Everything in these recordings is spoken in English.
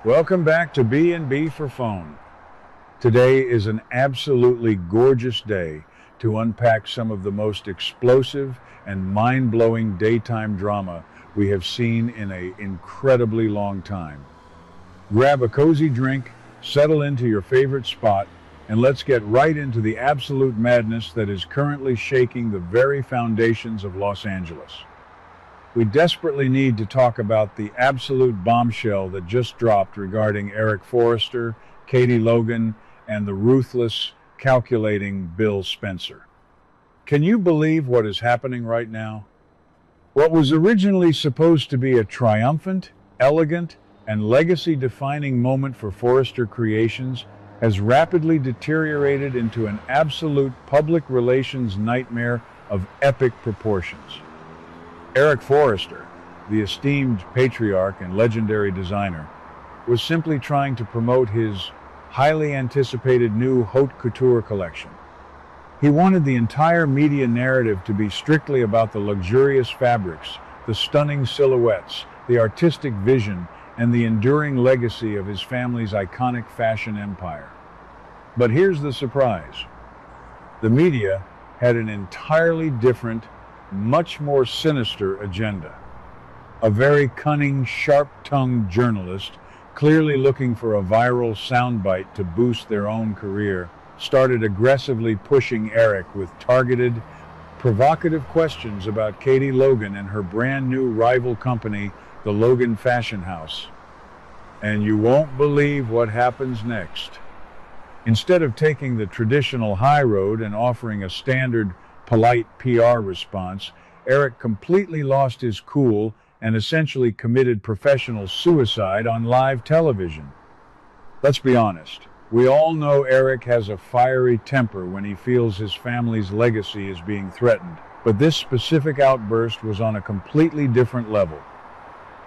Welcome back to B&B for Phone. Today is an absolutely gorgeous day to unpack some of the most explosive and mind-blowing daytime drama we have seen in an incredibly long time. Grab a cozy drink, settle into your favorite spot, and let's get right into the absolute madness that is currently shaking the very foundations of Los Angeles. We desperately need to talk about the absolute bombshell that just dropped regarding Eric Forrester, Katie Logan, and the ruthless, calculating Bill Spencer. Can you believe what is happening right now? What was originally supposed to be a triumphant, elegant, and legacy-defining moment for Forrester Creations has rapidly deteriorated into an absolute public relations nightmare of epic proportions. Eric Forrester, the esteemed patriarch and legendary designer, was simply trying to promote his highly anticipated new haute couture collection. He wanted the entire media narrative to be strictly about the luxurious fabrics, the stunning silhouettes, the artistic vision, and the enduring legacy of his family's iconic fashion empire. But here's the surprise. The media had an entirely different, much more sinister agenda. A very cunning, sharp-tongued journalist, clearly looking for a viral soundbite to boost their own career, started aggressively pushing Eric with targeted, provocative questions about Katie Logan and her brand new rival company, the Logan Fashion House. And you won't believe what happens next. Instead of taking the traditional high road and offering a standard, polite PR response, Eric completely lost his cool and essentially committed professional suicide on live television. Let's be honest, we all know Eric has a fiery temper when he feels his family's legacy is being threatened, but this specific outburst was on a completely different level.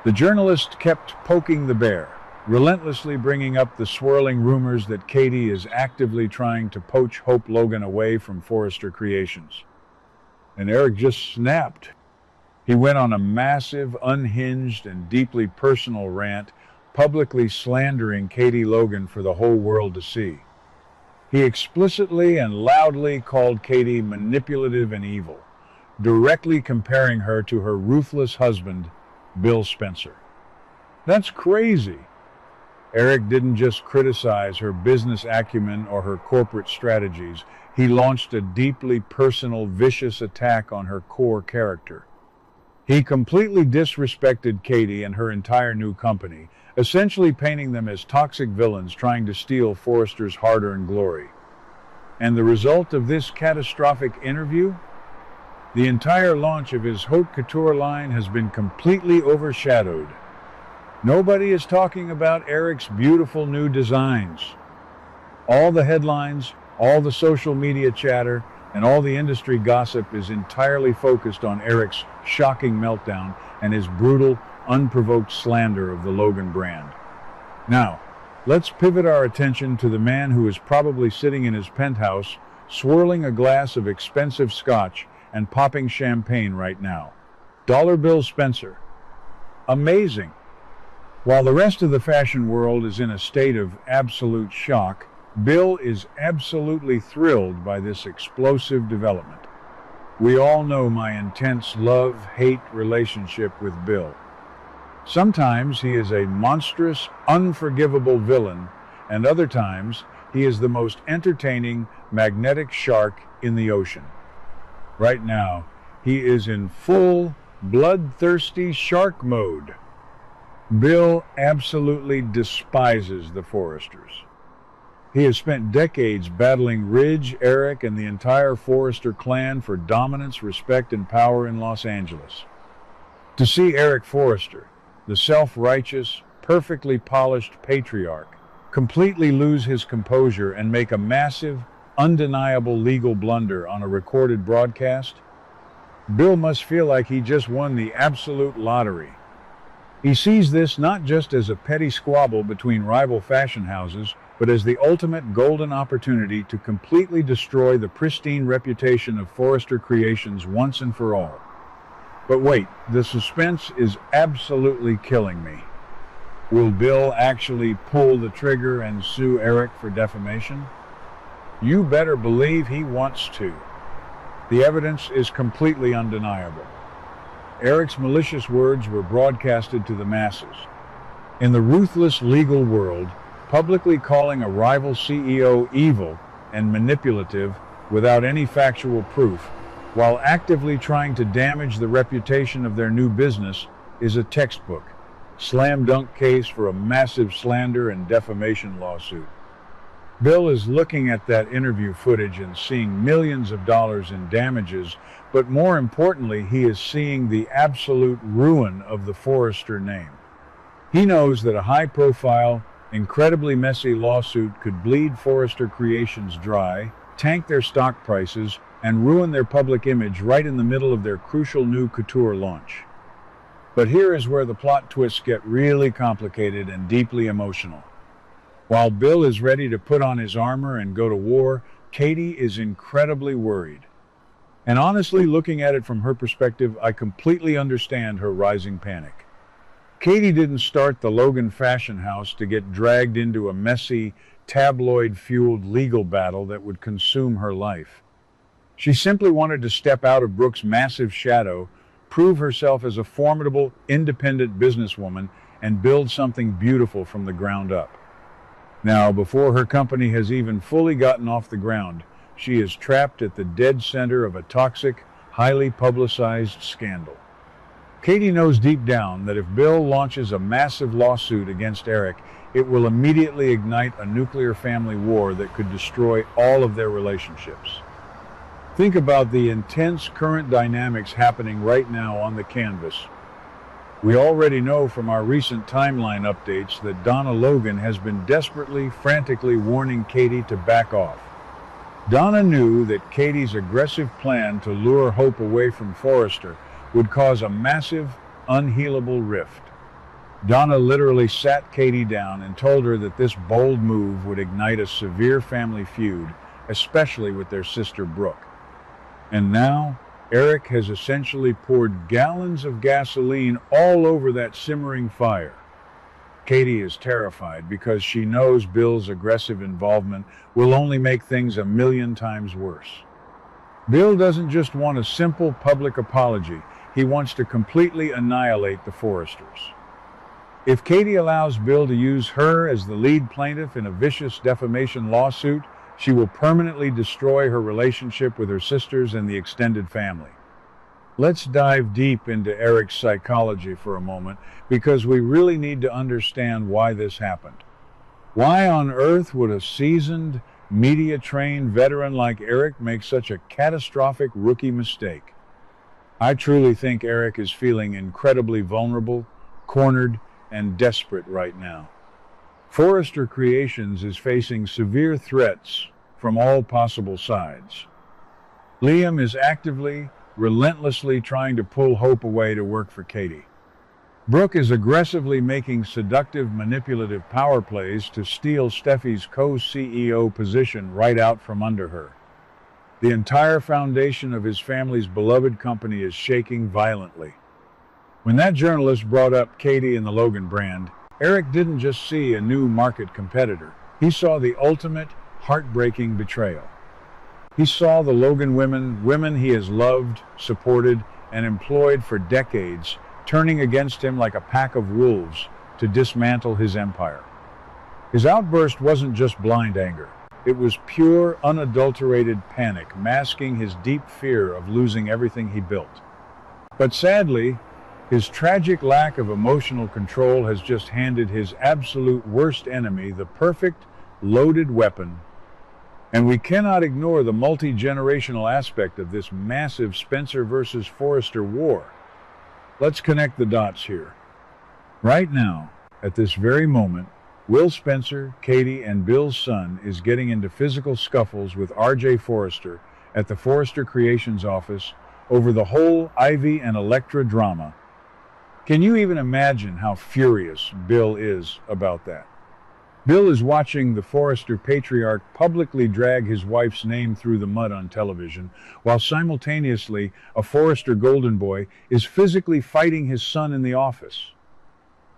The journalist kept poking the bear, relentlessly bringing up the swirling rumors that Katie is actively trying to poach Hope Logan away from Forrester Creations. And Eric just snapped. He went on a massive, unhinged, and deeply personal rant, publicly slandering Katie Logan for the whole world to see. He explicitly and loudly called Katie manipulative and evil, directly comparing her to her ruthless husband, Bill Spencer. That's crazy. Eric didn't just criticize her business acumen or her corporate strategies. He launched a deeply personal, vicious attack on her core character. He completely disrespected Katie and her entire new company, essentially painting them as toxic villains trying to steal Forrester's hard-earned glory. And the result of this catastrophic interview? The entire launch of his haute couture line has been completely overshadowed. Nobody is talking about Eric's beautiful new designs. All the headlines, all the social media chatter, and all the industry gossip is entirely focused on Eric's shocking meltdown and his brutal, unprovoked slander of the Logan brand. Now, let's pivot our attention to the man who is probably sitting in his penthouse, swirling a glass of expensive scotch and popping champagne right now. Bill Spencer. Amazing. While the rest of the fashion world is in a state of absolute shock, Bill is absolutely thrilled by this explosive development. We all know my intense love-hate relationship with Bill. Sometimes he is a monstrous, unforgivable villain, and other times he is the most entertaining, magnetic shark in the ocean. Right now, he is in full, bloodthirsty shark mode. Bill absolutely despises the Forresters. He has spent decades battling Ridge, Eric, and the entire Forrester clan for dominance, respect, and power in Los Angeles. To see Eric Forrester, the self-righteous, perfectly polished patriarch, completely lose his composure and make a massive, undeniable legal blunder on a recorded broadcast, Bill must feel like he just won the absolute lottery. He sees this not just as a petty squabble between rival fashion houses, but as the ultimate golden opportunity to completely destroy the pristine reputation of Forrester Creations once and for all. But wait, the suspense is absolutely killing me. Will Bill actually pull the trigger and sue Eric for defamation? You better believe he wants to. The evidence is completely undeniable. Eric's malicious words were broadcasted to the masses. In the ruthless legal world, publicly calling a rival CEO evil and manipulative without any factual proof, while actively trying to damage the reputation of their new business, is a textbook, slam dunk case for a massive slander and defamation lawsuit. Bill is looking at that interview footage and seeing millions of dollars in damages, but more importantly, he is seeing the absolute ruin of the Forrester name. He knows that a high-profile, incredibly messy lawsuit could bleed Forrester Creations dry, tank their stock prices, and ruin their public image right in the middle of their crucial new couture launch. But here is where the plot twists get really complicated and deeply emotional. While Bill is ready to put on his armor and go to war, Katie is incredibly worried. And honestly, looking at it from her perspective, I completely understand her rising panic. Katie didn't start the Logan fashion house to get dragged into a messy, tabloid-fueled legal battle that would consume her life. She simply wanted to step out of Brooke's massive shadow, prove herself as a formidable, independent businesswoman, and build something beautiful from the ground up. Now, before her company has even fully gotten off the ground, she is trapped at the dead center of a toxic, highly publicized scandal. Katie knows deep down that if Bill launches a massive lawsuit against Eric, it will immediately ignite a nuclear family war that could destroy all of their relationships. Think about the intense current dynamics happening right now on the canvas. We already know from our recent timeline updates that Donna Logan has been desperately, frantically warning Katie to back off. Donna knew that Katie's aggressive plan to lure Hope away from Forrester would cause a massive, unhealable rift. Donna literally sat Katie down and told her that this bold move would ignite a severe family feud, especially with their sister Brooke. And now, Eric has essentially poured gallons of gasoline all over that simmering fire. Katie is terrified because she knows Bill's aggressive involvement will only make things a million times worse. Bill doesn't just want a simple public apology, he wants to completely annihilate the Forresters. If Katie allows Bill to use her as the lead plaintiff in a vicious defamation lawsuit, she will permanently destroy her relationship with her sisters and the extended family. Let's dive deep into Eric's psychology for a moment, because we really need to understand why this happened. Why on earth would a seasoned, media-trained veteran like Eric make such a catastrophic rookie mistake? I truly think Eric is feeling incredibly vulnerable, cornered, and desperate right now. Forrester Creations is facing severe threats from all possible sides. Liam is actively, relentlessly trying to pull Hope away to work for Katie. Brooke is aggressively making seductive, manipulative power plays to steal Steffy's co-CEO position right out from under her. The entire foundation of his family's beloved company is shaking violently. When that journalist brought up Katie and the Logan brand, Eric didn't just see a new market competitor. He saw the ultimate, heartbreaking betrayal. He saw the Logan women he has loved, supported, and employed for decades, turning against him like a pack of wolves to dismantle his empire. His outburst wasn't just blind anger. It was pure, unadulterated panic, masking his deep fear of losing everything he built. But sadly, his tragic lack of emotional control has just handed his absolute worst enemy the perfect, loaded weapon. And we cannot ignore the multi-generational aspect of this massive Spencer versus Forrester war. Let's connect the dots here. Right now, at this very moment, Will Spencer, Katie, and Bill's son is getting into physical scuffles with R.J. Forrester at the Forrester Creations office over the whole Ivy and Electra drama. Can you even imagine how furious Bill is about that? Bill is watching the Forrester patriarch publicly drag his wife's name through the mud on television, while simultaneously a Forrester golden boy is physically fighting his son in the office.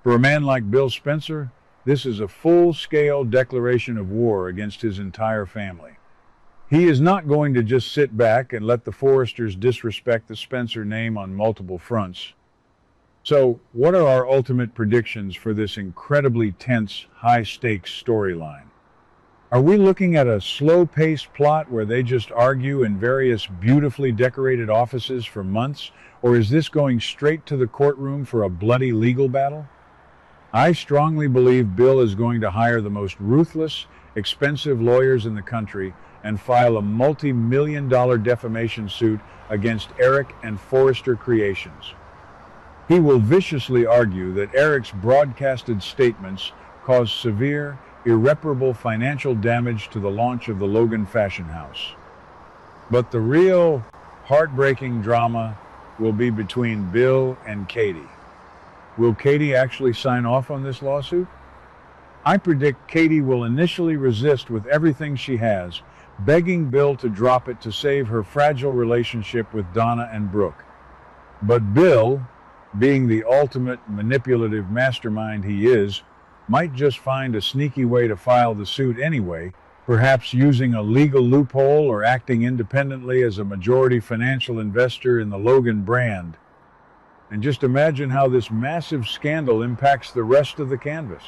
For a man like Bill Spencer, this is a full-scale declaration of war against his entire family. He is not going to just sit back and let the Forresters disrespect the Spencer name on multiple fronts. So, what are our ultimate predictions for this incredibly tense, high-stakes storyline? Are we looking at a slow-paced plot where they just argue in various beautifully decorated offices for months, or is this going straight to the courtroom for a bloody legal battle? I strongly believe Bill is going to hire the most ruthless, expensive lawyers in the country and file a multi-million-dollar defamation suit against Eric and Forrester Creations. He will viciously argue that Eric's broadcasted statements caused severe, irreparable financial damage to the launch of the Logan fashion house. But the real, heartbreaking drama will be between Bill and Katie. Will Katie actually sign off on this lawsuit? I predict Katie will initially resist with everything she has, begging Bill to drop it to save her fragile relationship with Donna and Brooke. But Bill, being the ultimate manipulative mastermind he is, might just find a sneaky way to file the suit anyway, perhaps using a legal loophole or acting independently as a majority financial investor in the Logan brand. And just imagine how this massive scandal impacts the rest of the canvas.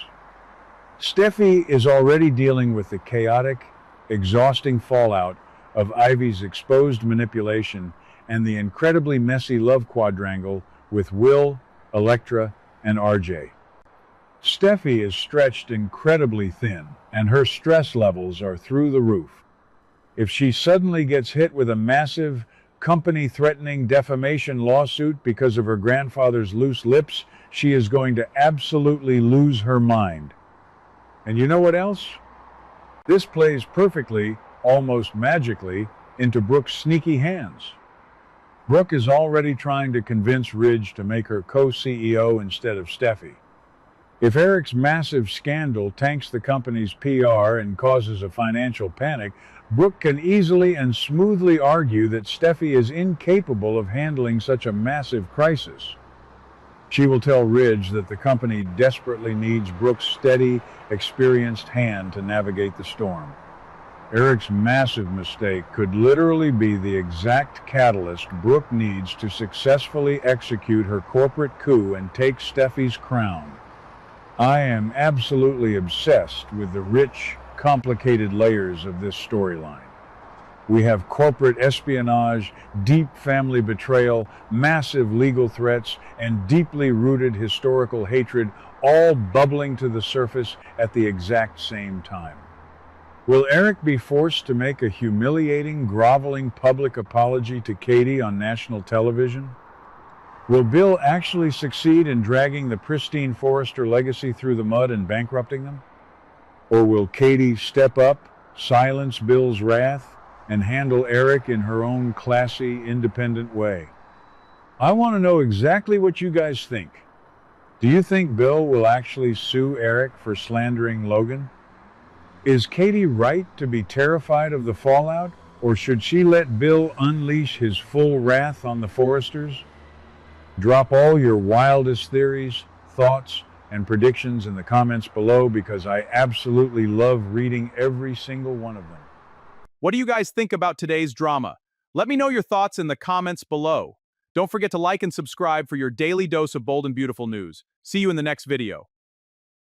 Steffy is already dealing with the chaotic, exhausting fallout of Ivy's exposed manipulation and the incredibly messy love quadrangle with Will, Elektra, and RJ. Steffy is stretched incredibly thin, and her stress levels are through the roof. If she suddenly gets hit with a massive, company-threatening defamation lawsuit because of her grandfather's loose lips, she is going to absolutely lose her mind. And you know what else? This plays perfectly, almost magically, into Brooke's sneaky hands. Brooke is already trying to convince Ridge to make her co-CEO instead of Steffy. If Eric's massive scandal tanks the company's PR and causes a financial panic, Brooke can easily and smoothly argue that Steffy is incapable of handling such a massive crisis. She will tell Ridge that the company desperately needs Brooke's steady, experienced hand to navigate the storm. Eric's massive mistake could literally be the exact catalyst Brooke needs to successfully execute her corporate coup and take Steffy's crown. I am absolutely obsessed with the rich, complicated layers of this storyline. We have corporate espionage, deep family betrayal, massive legal threats, and deeply rooted historical hatred, all bubbling to the surface at the exact same time. Will Eric be forced to make a humiliating, groveling public apology to Katie on national television? Will Bill actually succeed in dragging the pristine Forrester legacy through the mud and bankrupting them? Or will Katie step up, silence Bill's wrath, and handle Eric in her own classy, independent way? I want to know exactly what you guys think. Do you think Bill will actually sue Eric for slandering Logan? Is Katie right to be terrified of the fallout, or should she let Bill unleash his full wrath on the Forresters? Drop all your wildest theories, thoughts, and predictions in the comments below because I absolutely love reading every single one of them. What do you guys think about today's drama? Let me know your thoughts in the comments below. Don't forget to like and subscribe for your daily dose of bold and beautiful news. See you in the next video.